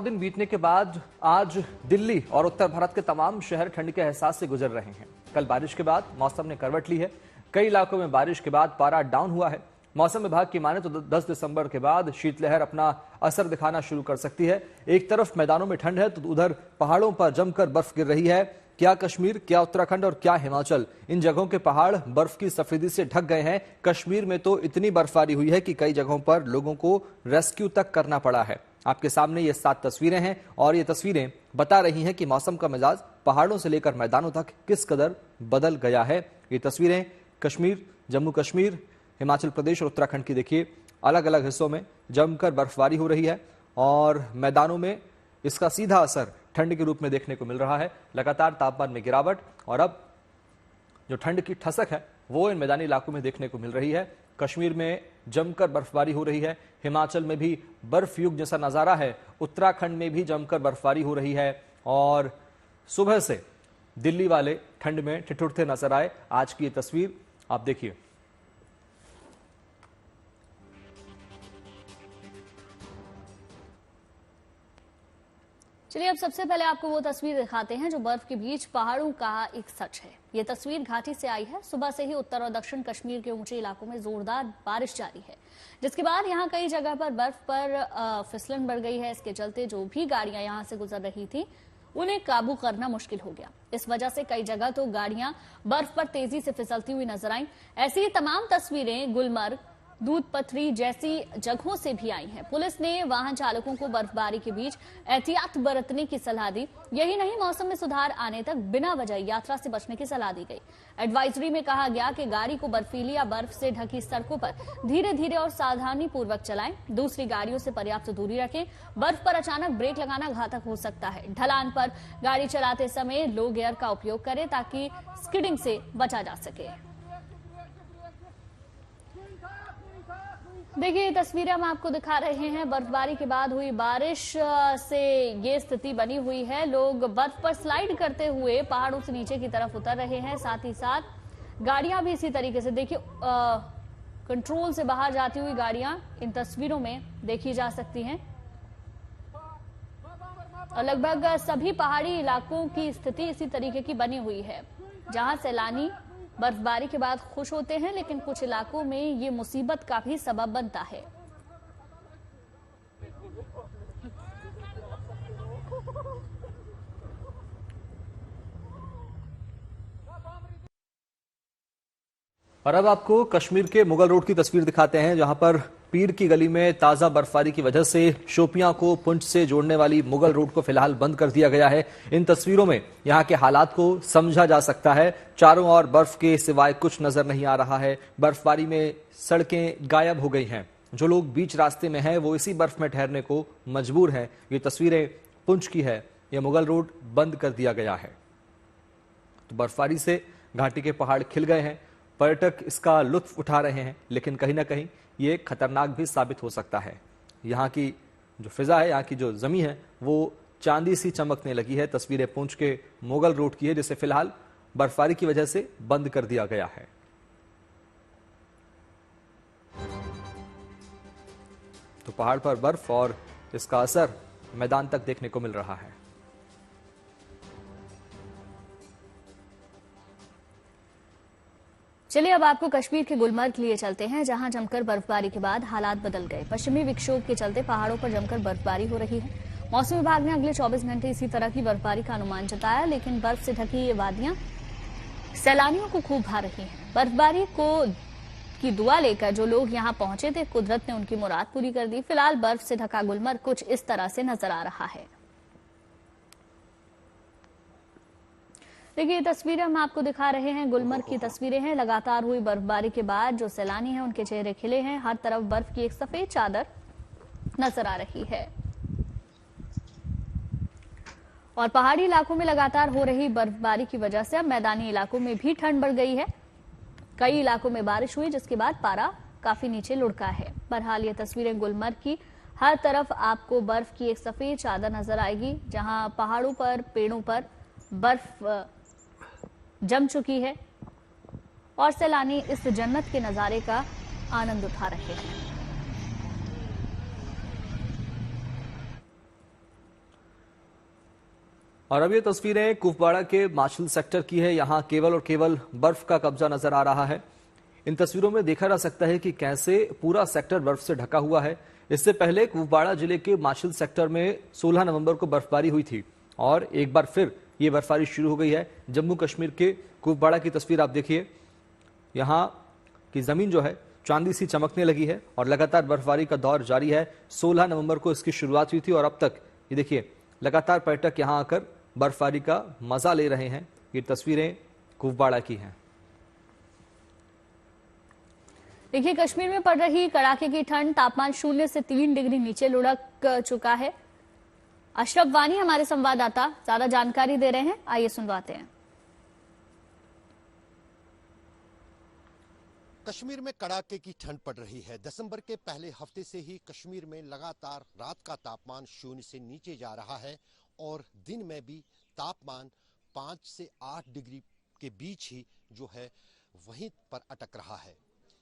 दिन बीतने के बाद आज दिल्ली और उत्तर भारत के तमाम शहर ठंड के एहसास से गुजर रहे हैं। कल बारिश के बाद मौसम ने करवट ली है। कई इलाकों में बारिश के बाद पारा डाउन हुआ है। मौसम विभाग की माने तो 10 दिसंबर के बाद शीतलहर अपना असर दिखाना शुरू कर सकती है। एक तरफ मैदानों में ठंड है तो उधर पहाड़ों पर जमकर बर्फ गिर रही है। क्या कश्मीर, क्या उत्तराखंड और क्या हिमाचल, इन जगहों के पहाड़ बर्फ की सफेदी से ढक गए हैं। कश्मीर में तो इतनी बर्फबारी हुई है कि कई जगहों पर लोगों को रेस्क्यू तक करना पड़ा है। आपके सामने ये 7 तस्वीरें हैं और ये तस्वीरें बता रही हैं कि मौसम का मिजाज पहाड़ों से लेकर मैदानों तक किस कदर बदल गया है। ये तस्वीरें कश्मीर, जम्मू कश्मीर, हिमाचल प्रदेश और उत्तराखंड की देखिए। अलग अलग हिस्सों में जमकर बर्फबारी हो रही है और मैदानों में इसका सीधा असर ठंड के रूप में देखने को मिल रहा है। लगातार तापमान में गिरावट और अब जो ठंड की ठसक है वो इन मैदानी इलाकों में देखने को मिल रही है। कश्मीर में जमकर बर्फबारी हो रही है, हिमाचल में भी बर्फ युग जैसा नजारा है, उत्तराखंड में भी जमकर बर्फबारी हो रही है और सुबह से दिल्ली वाले ठंड में ठिठुरते नजर आए। आज की ये तस्वीर आप देखिए। चलिए अब सबसे पहले आपको वो तस्वीर दिखाते हैं जो बर्फ के बीच पहाड़ों का एक सच है। ये तस्वीर घाटी से आई है। सुबह से ही उत्तर और दक्षिण कश्मीर के ऊंचे इलाकों में जोरदार बारिश जारी है, जिसके बाद यहां कई जगह पर बर्फ पर फिसलन बढ़ गई है। इसके चलते जो भी गाड़ियां यहां से गुजर रही थी उन्हें काबू करना मुश्किल हो गया। इस वजह से कई जगह तो गाड़ियां बर्फ पर तेजी से फिसलती हुई नजर आईं। ऐसी ही तमाम तस्वीरें गुलमर्ग, दूध पथरी जैसी जगहों से भी आई हैं। पुलिस ने वाहन चालकों को बर्फबारी के बीच एहतियात बरतने की सलाह दी। यही नहीं, मौसम में सुधार आने तक बिना वजह यात्रा से बचने की सलाह दी गई। एडवाइजरी में कहा गया कि गाड़ी को बर्फीली या बर्फ से ढकी सड़कों पर धीरे धीरे और सावधानी पूर्वक चलाएं। दूसरी गाड़ियों से पर्याप्त दूरी रखें। बर्फ पर अचानक ब्रेक लगाना घातक हो सकता है। ढलान पर गाड़ी चलाते समय लो गियर का उपयोग करें ताकि स्किडिंग से बचा जा सके। देखिए ये तस्वीरें हम आपको दिखा रहे हैं। बर्फबारी के बाद हुई बारिश से ये स्थिति बनी हुई है। लोग बर्फ पर स्लाइड करते हुए पहाड़ों से नीचे की तरफ उतर रहे हैं। साथ ही साथ गाड़ियां भी इसी तरीके से देखिए कंट्रोल से बाहर जाती हुई गाड़ियां इन तस्वीरों में देखी जा सकती हैं। और लगभग सभी पहाड़ी इलाकों की स्थिति इसी तरीके की बनी हुई है, जहां सैलानी बर्फबारी के बाद खुश होते हैं, लेकिन कुछ इलाकों में ये मुसीबत का भी सबब बनता है। और अब आपको कश्मीर के मुगल रोड की तस्वीर दिखाते हैं, जहां पर पीर की गली में ताजा बर्फबारी की वजह से शोपियां को पुंछ से जोड़ने वाली मुगल रोड को फिलहाल बंद कर दिया गया है। इन तस्वीरों में यहां के हालात को समझा जा सकता है। चारों ओर बर्फ के सिवाय कुछ नजर नहीं आ रहा है। बर्फबारी में सड़कें गायब हो गई हैं। जो लोग बीच रास्ते में हैं वो इसी बर्फ में ठहरने को मजबूर हैं। ये तस्वीरें पुंछ की है। यह मुगल रोड बंद कर दिया गया है। तो बर्फबारी से घाटी के पहाड़ खिल गए हैं। पर्यटक इसका लुत्फ उठा रहे हैं, लेकिन कहीं ना कहीं ये खतरनाक भी साबित हो सकता है। यहाँ की जो फिजा है, यहाँ की जो जमीन है वो चांदी सी चमकने लगी है। तस्वीरें पुंछ के मुगल रोड की है, जिसे फिलहाल बर्फबारी की वजह से बंद कर दिया गया है। तो पहाड़ पर बर्फ और इसका असर मैदान तक देखने को मिल रहा है। चलिए अब आपको कश्मीर के गुलमर्ग लिए चलते हैं, जहां जमकर बर्फबारी के बाद हालात बदल गए। पश्चिमी विक्षोभ के चलते पहाड़ों पर जमकर बर्फबारी हो रही है। मौसम विभाग ने अगले 24 घंटे इसी तरह की बर्फबारी का अनुमान जताया, लेकिन बर्फ से ढकी ये वादियां सैलानियों को खूब भा रही हैं। बर्फबारी की दुआ लेकर जो लोग यहां पहुंचे थे, कुदरत ने उनकी मुराद पूरी कर दी। फिलहाल बर्फ से ढका गुलमर्ग कुछ इस तरह से नजर आ रहा है। देखिए ये तस्वीरें हम आपको दिखा रहे हैं, गुलमर्ग की तस्वीरें हैं। लगातार हुई बर्फबारी के बाद जो सैलानी हैं उनके चेहरे खिले हैं। हर तरफ बर्फ की एक सफेद चादर नजर आ रही है। और पहाड़ी इलाकों में लगातार हो रही बर्फबारी की वजह से अब मैदानी इलाकों में भी ठंड बढ़ गई है। कई इलाकों में बारिश हुई, जिसके बाद पारा काफी नीचे लुढ़का है। बहरहाल ये तस्वीरें गुलमर्ग की, हर तरफ आपको बर्फ की एक सफेद चादर नजर आएगी, जहां पहाड़ों पर, पेड़ों पर बर्फ जम चुकी है और सैलानी इस जन्नत के नजारे का आनंद उठा रहे हैं। और अब ये तस्वीरें कुपवाड़ा के माछिल सेक्टर की है। यहाँ केवल और केवल बर्फ का कब्जा नजर आ रहा है। इन तस्वीरों में देखा जा सकता है कि कैसे पूरा सेक्टर बर्फ से ढका हुआ है। इससे पहले कुपवाड़ा जिले के माछिल सेक्टर में 16 नवंबर को बर्फबारी हुई थी और एक बार फिर ये बर्फबारी शुरू हो गई है। जम्मू कश्मीर के कुपवाड़ा की तस्वीर आप देखिए। यहाँ की जमीन जो है चांदी सी चमकने लगी है और लगातार बर्फबारी का दौर जारी है। 16 नवंबर को इसकी शुरुआत हुई थी और अब तक ये देखिए लगातार पर्यटक यहाँ आकर बर्फबारी का मजा ले रहे हैं। ये तस्वीरें कुपवाड़ा की हैं। देखिए, कश्मीर में पड़ रही कड़ाके की ठंड तापमान 0 से 3 डिग्री नीचे लुढ़क चुका है। अशरफ वानी हमारे संवाददाता ज्यादा जानकारी दे रहे हैं, आइए सुनवाते हैं। कश्मीर में कड़ाके की ठंड पड़ रही है। दिसंबर के पहले हफ्ते से ही कश्मीर में लगातार रात का तापमान 0 से नीचे जा रहा है और दिन में भी तापमान 5 से 8 डिग्री के बीच ही जो है वहीं पर अटक रहा है।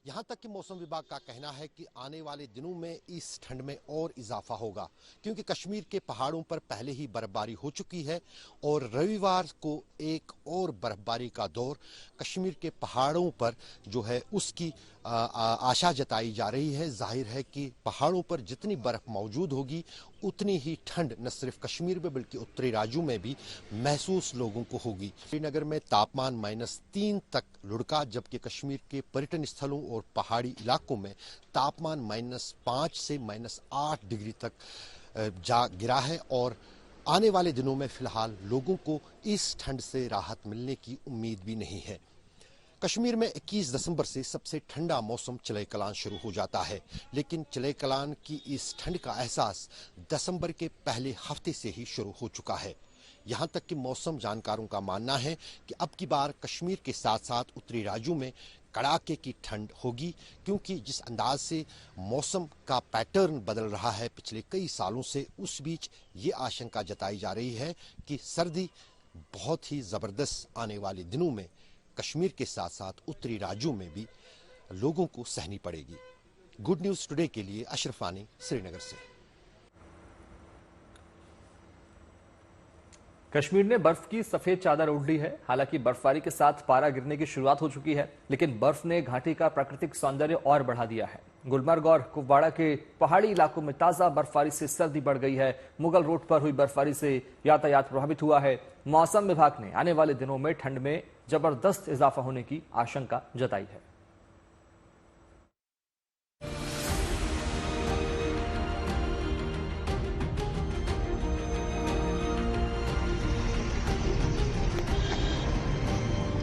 यहाँ तक कि मौसम विभाग का कहना है कि आने वाले दिनों में इस ठंड में और इजाफा होगा, क्योंकि कश्मीर के पहाड़ों पर पहले ही बर्फबारी हो चुकी है और रविवार को एक और बर्फबारी का दौर कश्मीर के पहाड़ों पर जो है उसकी आशा जताई जा रही है। जाहिर है कि पहाड़ों पर जितनी बर्फ मौजूद होगी उतनी ही ठंड न सिर्फ कश्मीर में बल्कि उत्तरी राज्यों में भी महसूस लोगों को होगी। श्रीनगर में तापमान -3 तक लुढ़का, जबकि कश्मीर के पर्यटन स्थलों और पहाड़ी इलाकों में तापमान -5 से -8 डिग्री तक जा गिरा है और आने वाले दिनों में फिलहाल लोगों को इस ठंड से राहत मिलने की उम्मीद भी नहीं है। कश्मीर में 21 दिसंबर से सबसे ठंडा मौसम चले कलान शुरू हो जाता है, लेकिन चले कलान की इस ठंड का एहसास दिसंबर के पहले हफ्ते से ही शुरू हो चुका है। यहाँ तक कि मौसम जानकारों का मानना है कि अब की बार कश्मीर के साथ साथ उत्तरी राज्यों में कड़ाके की ठंड होगी, क्योंकि जिस अंदाज से मौसम का पैटर्न बदल रहा है पिछले कई सालों से, उस बीच ये आशंका जताई जा रही है कि सर्दी बहुत ही ज़बरदस्त आने वाले दिनों में कश्मीर के साथ साथ उत्तरी राज्यों में भी लोगों को सहनी पड़ेगी। गुड न्यूज़ टुडे के लिए अशरफ वानी, श्रीनगर से। कश्मीर ने बर्फ की सफेद चादर ओढ़ ली है। हालांकि बर्फबारी के साथ पारा गिरने की शुरुआत हो चुकी है, लेकिन बर्फ ने घाटी का प्राकृतिक सौंदर्य और बढ़ा दिया है। गुलमर्ग और कुपवाड़ा के पहाड़ी इलाकों में ताजा बर्फबारी से सर्दी बढ़ गई है। मुगल रोड पर हुई बर्फबारी से यातायात प्रभावित हुआ है। मौसम विभाग ने आने वाले दिनों में ठंड में जबरदस्त इजाफा होने की आशंका जताई है।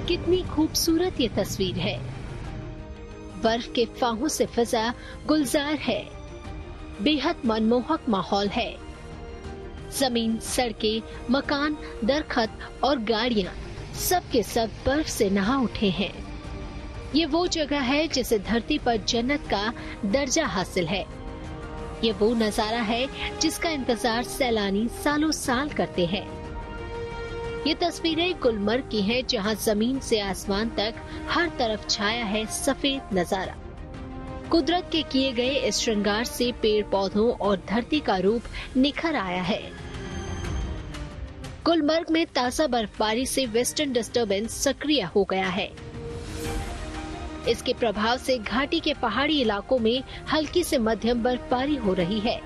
कितनी खूबसूरत ये तस्वीर है। बर्फ के फाहों से फिजा गुलजार है। बेहद मनमोहक माहौल है। जमीन, सड़कें, मकान, दरख्त और गाड़ियां सब के सब बर्फ से नहा उठे हैं। ये वो जगह है जिसे धरती पर जन्नत का दर्जा हासिल है। ये वो नजारा है जिसका इंतजार सैलानी सालों साल करते हैं। ये तस्वीरें गुलमर्ग की हैं, जहां जमीन से आसमान तक हर तरफ छाया है सफेद नजारा। कुदरत के किए गए इस श्रृंगार से पेड़ पौधों और धरती का रूप निखर आया है। गुलमर्ग में ताजा बर्फबारी से वेस्टर्न डिस्टर्बेंस सक्रिय हो गया है। इसके प्रभाव से घाटी के पहाड़ी इलाकों में हल्की से मध्यम बर्फबारी हो रही है।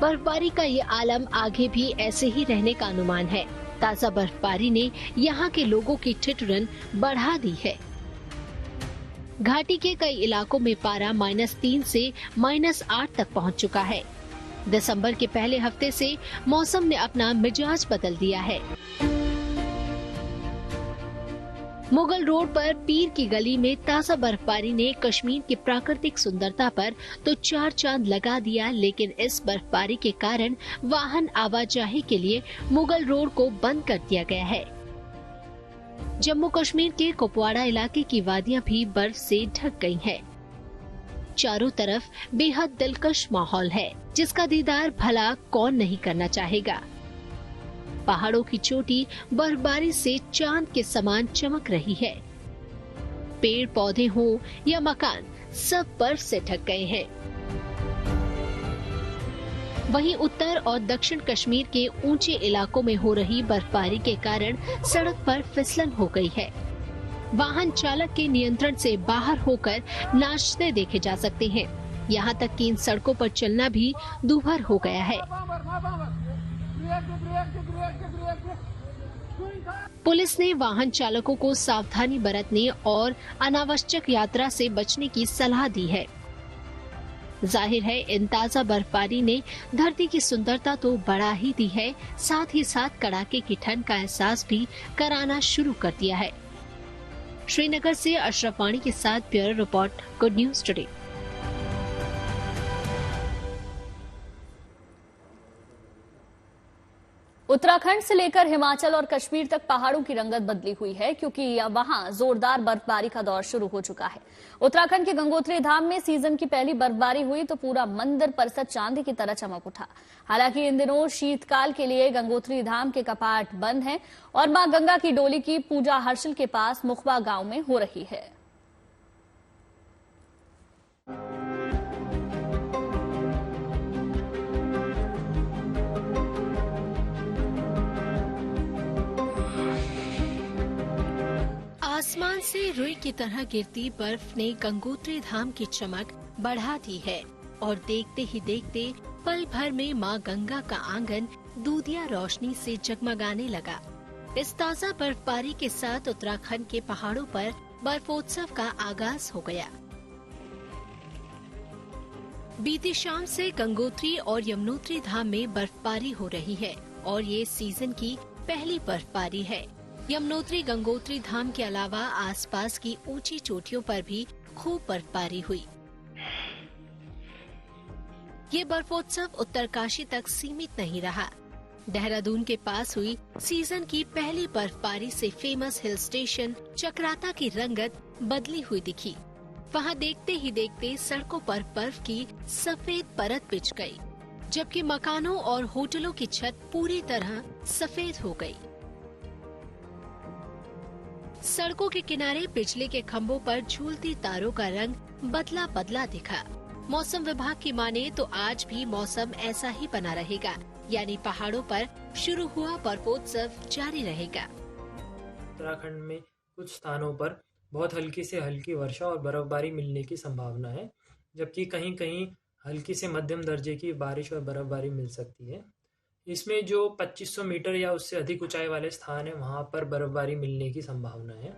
बर्फबारी का ये आलम आगे भी ऐसे ही रहने का अनुमान है। ताजा बर्फबारी ने यहाँ के लोगों की ठिठुरन बढ़ा दी है। घाटी के कई इलाकों में पारा -3 से -8 तक पहुँच चुका है। दिसंबर के पहले हफ्ते से मौसम ने अपना मिजाज बदल दिया है। मुगल रोड पर पीर की गली में ताजा बर्फबारी ने कश्मीर की प्राकृतिक सुंदरता पर तो 4 चांद लगा दिया, लेकिन इस बर्फबारी के कारण वाहन आवाजाही के लिए मुगल रोड को बंद कर दिया गया है। जम्मू कश्मीर के कुपवाड़ा इलाके की वादियां भी बर्फ से ढक गई हैं। चारों तरफ बेहद दिलकश माहौल है, जिसका दीदार भला कौन नहीं करना चाहेगा। पहाड़ों की चोटी बर्फबारी से चांद के समान चमक रही है। पेड़ पौधे हों या मकान, सब बर्फ से ढक गए हैं। वहीं उत्तर और दक्षिण कश्मीर के ऊंचे इलाकों में हो रही बर्फबारी के कारण सड़क पर फिसलन हो गई है। वाहन चालक के नियंत्रण से बाहर होकर नाचते देखे जा सकते हैं। यहाँ तक कि इन सड़कों पर चलना भी दूभर हो गया है। पुलिस ने वाहन चालकों को सावधानी बरतने और अनावश्यक यात्रा से बचने की सलाह दी है। जाहिर है इन ताजा बर्फबारी ने धरती की सुंदरता तो बढ़ा ही दी है, साथ ही साथ कड़ाके की ठंड का एहसास भी कराना शुरू कर दिया है। श्रीनगर से अशरफ वाणी के साथ bureau report, good news today. Uttarakhand से लेकर हिमाचल और कश्मीर तक पहाड़ों की रंगत बदली हुई है, क्योंकि वहां जोरदार बर्फबारी का दौर शुरू हो चुका है। उत्तराखंड के गंगोत्री धाम में सीजन की पहली बर्फबारी हुई तो पूरा मंदिर परिसर चांदी की तरह चमक उठा। हालांकि इन दिनों शीतकाल के लिए गंगोत्री धाम के कपाट बंद हैं और मां गंगा की डोली की पूजा हर्षिल के पास मुखबा गांव में हो रही है। आसमान से रुई की तरह गिरती बर्फ ने गंगोत्री धाम की चमक बढ़ा दी है और देखते ही देखते पल भर में मां गंगा का आंगन दूधिया रोशनी से जगमगाने लगा। इस ताजा बर्फबारी के साथ उत्तराखंड के पहाड़ों पर बर्फोत्सव का आगाज हो गया। बीती शाम से गंगोत्री और यमुनोत्री धाम में बर्फबारी हो रही है और ये सीजन की पहली बर्फबारी है। यमुनोत्री गंगोत्री धाम के अलावा आसपास की ऊंची चोटियों पर भी खूब बर्फबारी हुई। ये बर्फोत्सव उत्तरकाशी तक सीमित नहीं रहा। देहरादून के पास हुई सीजन की पहली बर्फबारी से फेमस हिल स्टेशन चक्राता की रंगत बदली हुई दिखी। वहाँ देखते ही देखते सड़कों पर बर्फ की सफेद परत बिछ गई, जबकि मकानों और होटलों की छत पूरी तरह सफेद हो गई। सड़कों के किनारे बिजली के खंभों पर झूलती तारों का रंग बदला बदला दिखा। मौसम विभाग की माने तो आज भी मौसम ऐसा ही बना रहेगा, यानी पहाड़ों पर शुरू हुआ बर्फोत्सव जारी रहेगा। उत्तराखंड में कुछ स्थानों पर बहुत हल्की से हल्की वर्षा और बर्फबारी मिलने की संभावना है, जबकि कहीं कहीं हल्की से मध्यम दर्जे की बारिश और बर्फबारी मिल सकती है। इसमें जो 2500 मीटर या उससे अधिक ऊंचाई वाले स्थान है, वहां पर बर्फबारी मिलने की संभावना है।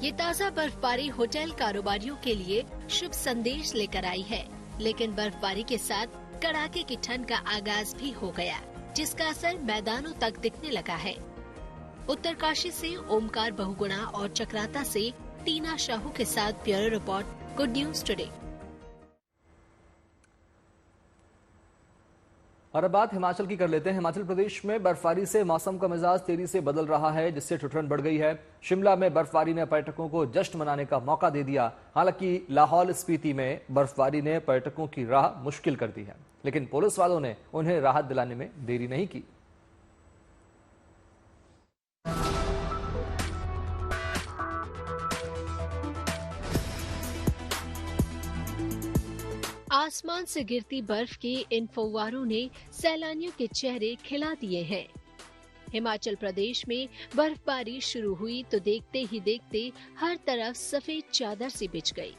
ये ताजा बर्फबारी होटल कारोबारियों के लिए शुभ संदेश लेकर आई है, लेकिन बर्फबारी के साथ कड़ाके की ठंड का आगाज भी हो गया, जिसका असर मैदानों तक दिखने लगा है। उत्तरकाशी से ओमकार बहुगुणा और चक्राता से टीना शाहू के साथ bureau report, good news today. और अब बात हिमाचल की कर लेते हैं। हिमाचल प्रदेश में बर्फबारी से मौसम का मिजाज तेजी से बदल रहा है, जिससे ठिठुरन बढ़ गई है। शिमला में बर्फबारी ने पर्यटकों को जश्न मनाने का मौका दे दिया। हालांकि लाहौल स्पीति में बर्फबारी ने पर्यटकों की राह मुश्किल कर दी है, लेकिन पुलिस वालों ने उन्हें राहत दिलाने में देरी नहीं की। आसमान से गिरती बर्फ के इन फव्वारों ने सैलानियों के चेहरे खिला दिए हैं। हिमाचल प्रदेश में बर्फबारी शुरू हुई तो देखते ही देखते हर तरफ सफेद चादर सी बिछ गई।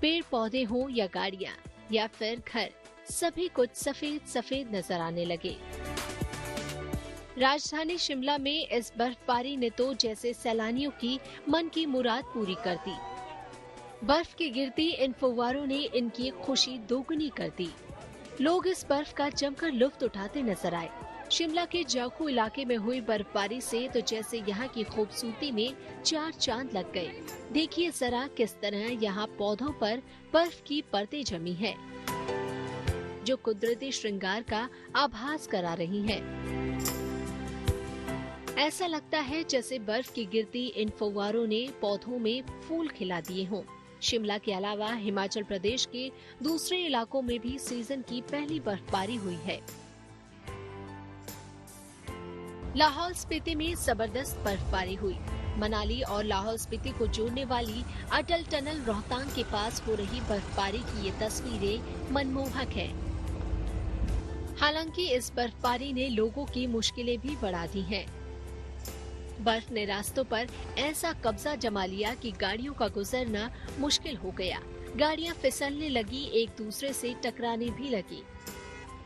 पेड़ पौधे हों या गाड़ियां या फिर घर, सभी कुछ सफेद सफेद नजर आने लगे। राजधानी शिमला में इस बर्फबारी ने तो जैसे सैलानियों की मन की मुराद पूरी कर दी। बर्फ की गिरती इन फव्वारों ने इनकी खुशी दोगुनी कर दी। लोग इस बर्फ का जमकर लुत्फ उठाते नजर आए। शिमला के जाखू इलाके में हुई बर्फबारी से तो जैसे यहाँ की खूबसूरती में चार चांद लग गए। देखिए जरा किस तरह यहाँ पौधों पर बर्फ की परतें जमी है, जो कुदरती श्रृंगार का आभास करा रही हैं। ऐसा लगता है जैसे बर्फ की गिरती इन फव्वारों ने पौधों में फूल खिला दिए हों। शिमला के अलावा हिमाचल प्रदेश के दूसरे इलाकों में भी सीजन की पहली बर्फबारी हुई है। लाहौल स्पीति में जबरदस्त बर्फबारी हुई। मनाली और लाहौल स्पीति को जोड़ने वाली अटल टनल रोहतांग के पास हो रही बर्फबारी की ये तस्वीरें मनमोहक है। हालांकि इस बर्फबारी ने लोगों की मुश्किलें भी बढ़ा दी हैं। बर्फ ने रास्तों पर ऐसा कब्जा जमा लिया कि गाड़ियों का गुजरना मुश्किल हो गया। गाड़ियां फिसलने लगी, एक दूसरे से टकराने भी लगी।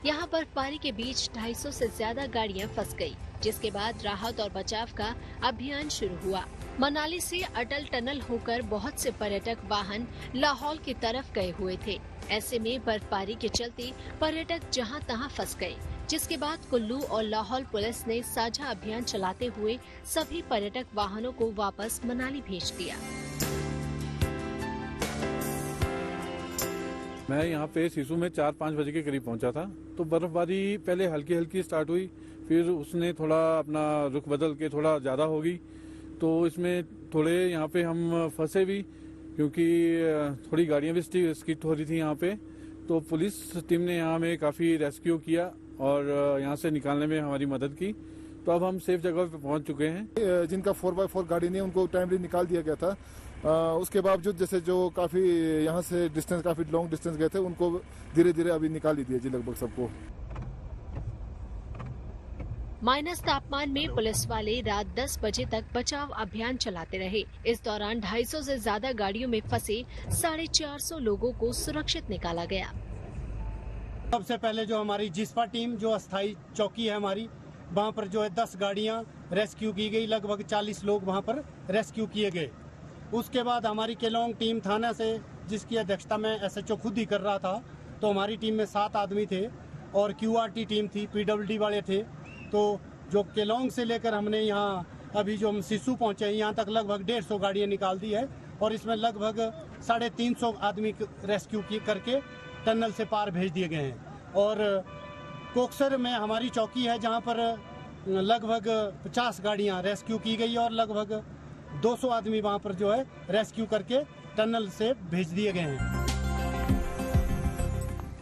यहाँ बर्फबारी के बीच 250 से ज्यादा गाड़ियां फंस गई, जिसके बाद राहत और बचाव का अभियान शुरू हुआ। मनाली से अटल टनल होकर बहुत से पर्यटक वाहन लाहौल की तरफ गए हुए थे। ऐसे में बर्फबारी के चलते पर्यटक जहां तहां फंस गए, जिसके बाद कुल्लू और लाहौल पुलिस ने साझा अभियान चलाते हुए सभी पर्यटक वाहनों को वापस मनाली भेज दिया। मैं यहाँ पे सिसु में 4-5 बजे के करीब पहुँचा था, तो बर्फबारी पहले हल्की हल्की स्टार्ट हुई, फिर उसने थोड़ा अपना रुख बदल के थोड़ा ज्यादा हो गई। तो इसमें थोड़े यहाँ पे हम फंसे भी, क्योंकि थोड़ी गाड़ियाँ भी स्किट हो रही थी यहाँ पे। तो पुलिस टीम ने यहाँ में काफी रेस्क्यू किया और यहाँ से निकालने में हमारी मदद की। तो अब हम सेफ जगह पे पहुँच चुके हैं। जिनका 4x4 गाड़ी नहीं, उनको टाइमली निकाल दिया गया था। उसके बावजूद जैसे जो काफी यहाँ से डिस्टेंस, काफी लॉन्ग डिस्टेंस गए थे, उनको धीरे धीरे अभी निकाल ही दिया जी लगभग सबको। माइनस तापमान में पुलिस वाले रात 10 बजे तक बचाव अभियान चलाते रहे। इस दौरान 250 से ज्यादा गाड़ियों में फंसे 450 लोगों को सुरक्षित निकाला गया। सबसे पहले जो हमारी जिस्पा टीम, जो अस्थायी चौकी है हमारी, वहाँ पर जो है 10 गाड़ियाँ रेस्क्यू की गई, लगभग 40 लोग वहाँ पर रेस्क्यू किए गए। उसके बाद हमारी केलोंग टीम थाना से, जिसकी अध्यक्षता में SHO खुद ही कर रहा था, तो हमारी टीम में 7 आदमी थे और QRT टीम थी, PWD वाले थे। तो जो केलोंग से लेकर हमने यहाँ अभी जो हम सिसु पहुँचे, यहाँ तक लगभग 150 गाड़ियाँ निकाल दी है और इसमें लगभग 350 आदमी रेस्क्यू करके टनल से पार भेज दिए गए हैं। और कोकसर में हमारी चौकी है, जहाँ पर लगभग 50 गाड़ियाँ रेस्क्यू की गई और लगभग 200 आदमी वहाँ पर जो है रेस्क्यू करके टनल से भेज दिए गए हैं।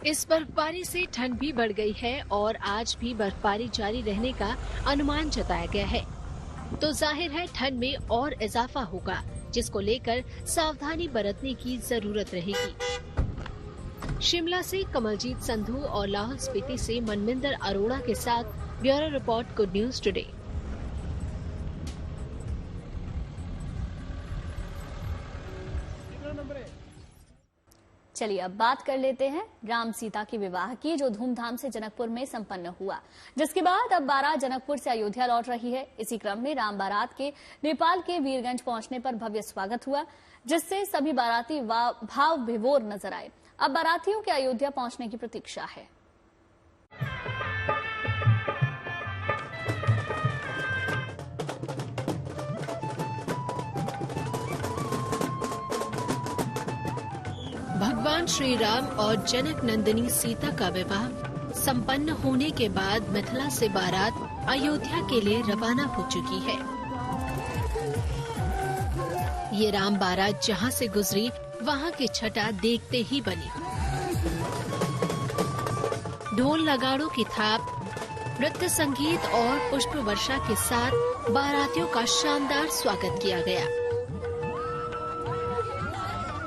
इस बर्फबारी से ठंड भी बढ़ गई है और आज भी बर्फबारी जारी रहने का अनुमान जताया गया है। तो जाहिर है ठंड में और इजाफा होगा, जिसको लेकर सावधानी बरतने की जरूरत रहेगी। शिमला से कमलजीत संधू और लाहौल स्पीति से मनमिंदर अरोड़ा के साथ bureau report, good news today. चलिए अब बात कर लेते हैं राम सीता के विवाह की, जो धूमधाम से जनकपुर में संपन्न हुआ, जिसके बाद अब बारात जनकपुर से अयोध्या लौट रही है। इसी क्रम में राम बारात के नेपाल के वीरगंज पहुंचने पर भव्य स्वागत हुआ, जिससे सभी बाराती भाव विभोर नजर आए। अब बारातियों के अयोध्या पहुंचने की प्रतीक्षा है। भगवान श्री राम और जनक नंदिनी सीता का विवाह संपन्न होने के बाद मिथिला से बारात अयोध्या के लिए रवाना हो चुकी है। ये राम बारात जहां से गुजरी, वहां की छटा देखते ही बनी। ढोल नगाड़ों की थाप, नृत्य संगीत और पुष्प वर्षा के साथ बारातियों का शानदार स्वागत किया गया।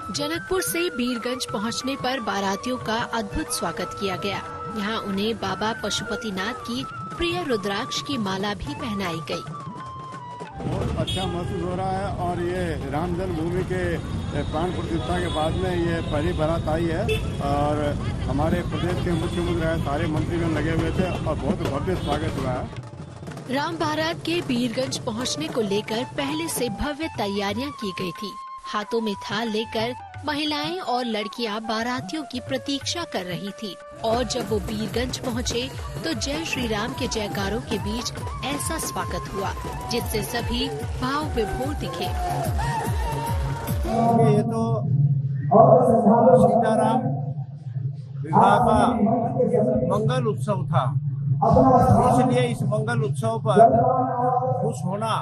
जनकपुर से बीरगंज पहुंचने पर बारातियों का अद्भुत स्वागत किया गया। यहाँ उन्हें बाबा पशुपतिनाथ की प्रिय रुद्राक्ष की माला भी पहनाई गई। बहुत अच्छा महसूस हो रहा है और ये राम जन्मभूमि के प्राण प्रतिष्ठा के बाद में ये पहली बारात आई है और हमारे प्रदेश के मुख्यमंत्री सारे मंत्रीगण लगे हुए थे और बहुत भव्य स्वागत हुआ है। राम बारात के बीरगंज पहुंचने को लेकर पहले से भव्य तैयारियां की गई थी। हाथों में थाल लेकर महिलाएं और लड़कियां बारातियों की प्रतीक्षा कर रही थी और जब वो बीरगंज पहुंचे तो जय श्री राम के जयकारों के बीच ऐसा स्वागत हुआ जिससे सभी भाव विभोर दिखे। ये तो सीताराम विवाह का मंगल उत्सव था, इसलिए इस मंगल उत्सव पर खुश होना,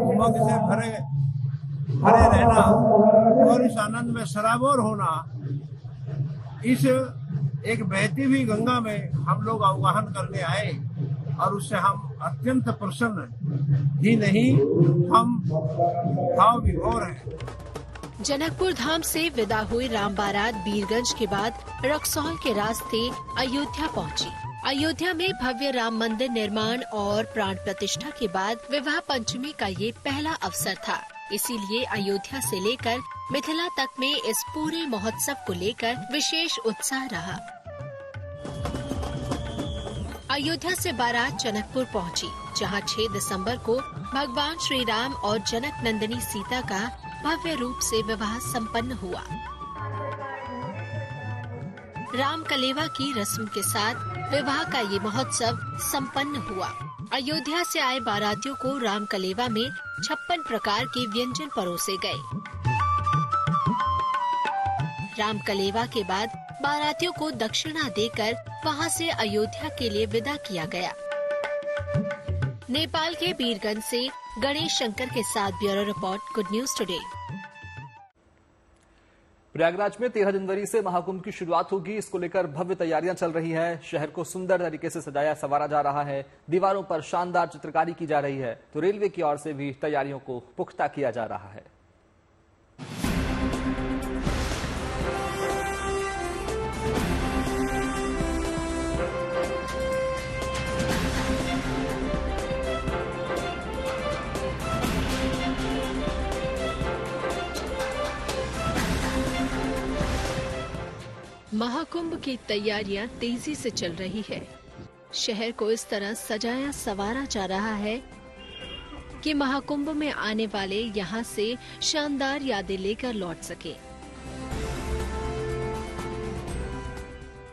उमंग से भरे रहना और इस आनंद में सराबोर होना, इस एक बहती हुई गंगा में हम लोग आवाहन करने आए और उससे हम अत्यंत प्रसन्न ही नहीं, हम भाव विभोर हैं। जनकपुर धाम से विदा हुई राम बारात बीरगंज के बाद रक्सौल के रास्ते अयोध्या पहुंची। अयोध्या में भव्य राम मंदिर निर्माण और प्राण प्रतिष्ठा के बाद विवाह पंचमी का ये पहला अवसर था। इसीलिए अयोध्या से लेकर मिथिला तक में इस पूरे महोत्सव को लेकर विशेष उत्साह रहा। अयोध्या से बारात जनकपुर पहुंची, जहां 6 दिसंबर को भगवान श्री राम और जनक नंदिनी सीता का भव्य रूप से विवाह संपन्न हुआ। राम कलेवा की रस्म के साथ विवाह का ये महोत्सव संपन्न हुआ। अयोध्या से आए बारातियों को राम कलेवा में 56 प्रकार के व्यंजन परोसे गए। राम कलेवा के बाद बारातियों को दक्षिणा देकर वहां से अयोध्या के लिए विदा किया गया। नेपाल के बीरगंज से गणेश शंकर के साथ bureau report, good news today. Prayagraj में 13 जनवरी से महाकुंभ की शुरुआत होगी। इसको लेकर भव्य तैयारियां चल रही हैं। शहर को सुंदर तरीके से सजाया संवारा जा रहा है। दीवारों पर शानदार चित्रकारी की जा रही है, तो रेलवे की ओर से भी तैयारियों को पुख्ता किया जा रहा है। महाकुंभ की तैयारियां तेजी से चल रही है। शहर को इस तरह सजाया संवारा जा रहा है कि महाकुंभ में आने वाले यहां से शानदार यादें लेकर लौट सके।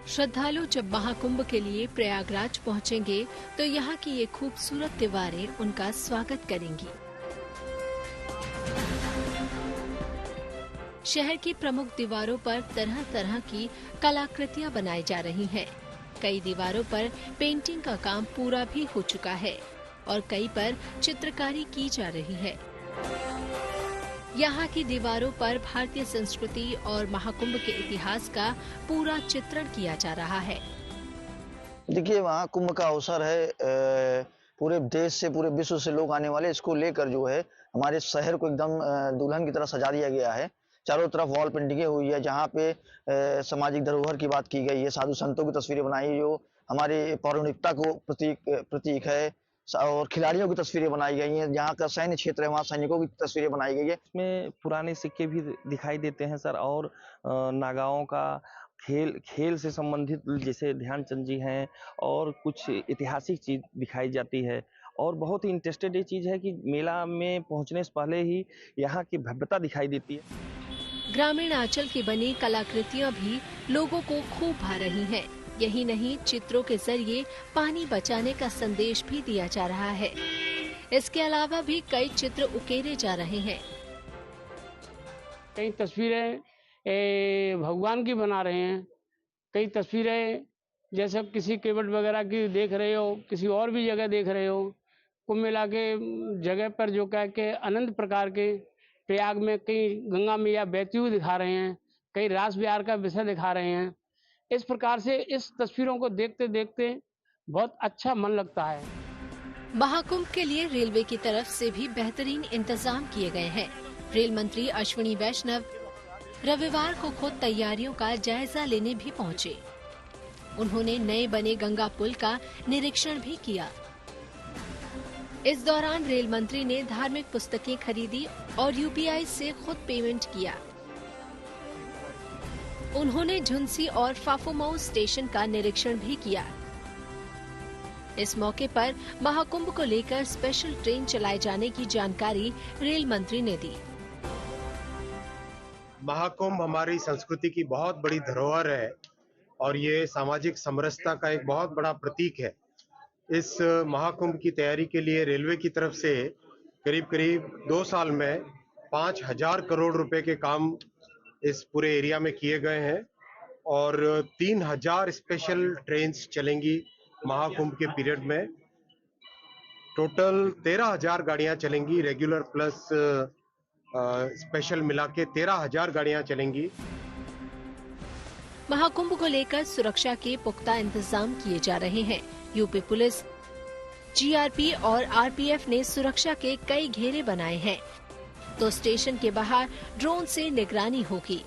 श्रद्धालु जब महाकुंभ के लिए प्रयागराज पहुंचेंगे तो यहां की ये खूबसूरत दीवारें उनका स्वागत करेंगी। शहर की प्रमुख दीवारों पर तरह तरह की कलाकृतियां बनाई जा रही हैं। कई दीवारों पर पेंटिंग का काम पूरा भी हो चुका है और कई पर चित्रकारी की जा रही है। यहाँ की दीवारों पर भारतीय संस्कृति और महाकुंभ के इतिहास का पूरा चित्रण किया जा रहा है। देखिए, महाकुंभ का अवसर है, पूरे देश से पूरे विश्व से लोग आने वाले। इसको लेकर जो है हमारे शहर को एकदम दुल्हन की तरह सजा दिया गया है। चारों तरफ वॉल पेंटिंगें हुई है, जहाँ पे सामाजिक धरोहर की बात की गई है। साधु संतों की तस्वीरें बनाई है जो हमारे पौराणिकता को प्रतीक है, और खिलाड़ियों की तस्वीरें बनाई गई हैं। जहाँ का सैन्य क्षेत्र है वहाँ सैनिकों की तस्वीरें बनाई गई है। इसमें पुराने सिक्के भी दिखाई देते हैं सर, और नागाओं का खेल से संबंधित जैसे ध्यानचंद जी हैं, और कुछ ऐतिहासिक चीज दिखाई जाती है। और बहुत ही इंटरेस्टेड ये चीज है कि मेला में पहुंचने से पहले ही यहाँ की भव्यता दिखाई देती है। ग्रामीण आंचल की बनी कलाकृतियां भी लोगों को खूब भा रही हैं। यही नहीं, चित्रों के जरिए पानी बचाने का संदेश भी दिया जा रहा है। इसके अलावा भी कई चित्र उकेरे जा रहे हैं। कई तस्वीरें भगवान की बना रहे हैं, कई तस्वीरें जैसे किसी केवट वगैरह की देख रहे हो, किसी और भी जगह देख रहे हो। कुंभ मेला के जगह पर जो कह के अनंत प्रकार के, प्रयाग में कई गंगा मैया बहती हुई दिखा रहे हैं, कई रास विहार का विषय दिखा रहे हैं। इस प्रकार से इस तस्वीरों को देखते देखते बहुत अच्छा मन लगता है। महाकुंभ के लिए रेलवे की तरफ से भी बेहतरीन इंतजाम किए गए हैं। रेल मंत्री अश्विनी वैष्णव रविवार को खुद तैयारियों का जायजा लेने भी पहुंचे। उन्होंने नए बने गंगा पुल का निरीक्षण भी किया। इस दौरान रेल मंत्री ने धार्मिक पुस्तकें खरीदी और यूपीआई से खुद पेमेंट किया। उन्होंने झुंसी और फाफूमऊ स्टेशन का निरीक्षण भी किया। इस मौके पर महाकुंभ को लेकर स्पेशल ट्रेन चलाए जाने की जानकारी रेल मंत्री ने दी। महाकुंभ हमारी संस्कृति की बहुत बड़ी धरोहर है और ये सामाजिक समरसता का एक बहुत बड़ा प्रतीक है। इस महाकुंभ की तैयारी के लिए रेलवे की तरफ से करीब 2 साल में 5,000 करोड़ रुपए के काम इस पूरे एरिया में किए गए हैं और 3,000 स्पेशल ट्रेन्स चलेंगी महाकुंभ के पीरियड में। टोटल 13,000 गाड़ियां चलेंगी, रेगुलर प्लस स्पेशल मिला के 13,000 गाड़ियां चलेंगी। महाकुंभ को लेकर सुरक्षा के पुख्ता इंतजाम किए जा रहे हैं। यूपी पुलिस, जीआरपी और आरपीएफ ने सुरक्षा के कई घेरे बनाए हैं, तो स्टेशन के बाहर ड्रोन से निगरानी होगी।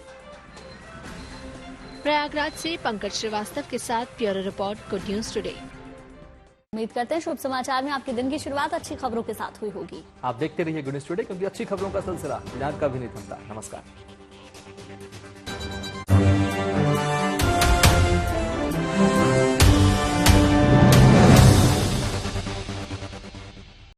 प्रयागराज से पंकज श्रीवास्तव के साथ bureau report, good news today. उम्मीद करते हैं शुभ समाचार में आपके दिन की शुरुआत अच्छी खबरों के साथ हुई होगी। आप देखते रहिए गुड न्यूज टुडे, क्योंकि अच्छी खबरों का सिलसिला यहाँ कभी नहीं थमता। नमस्कार।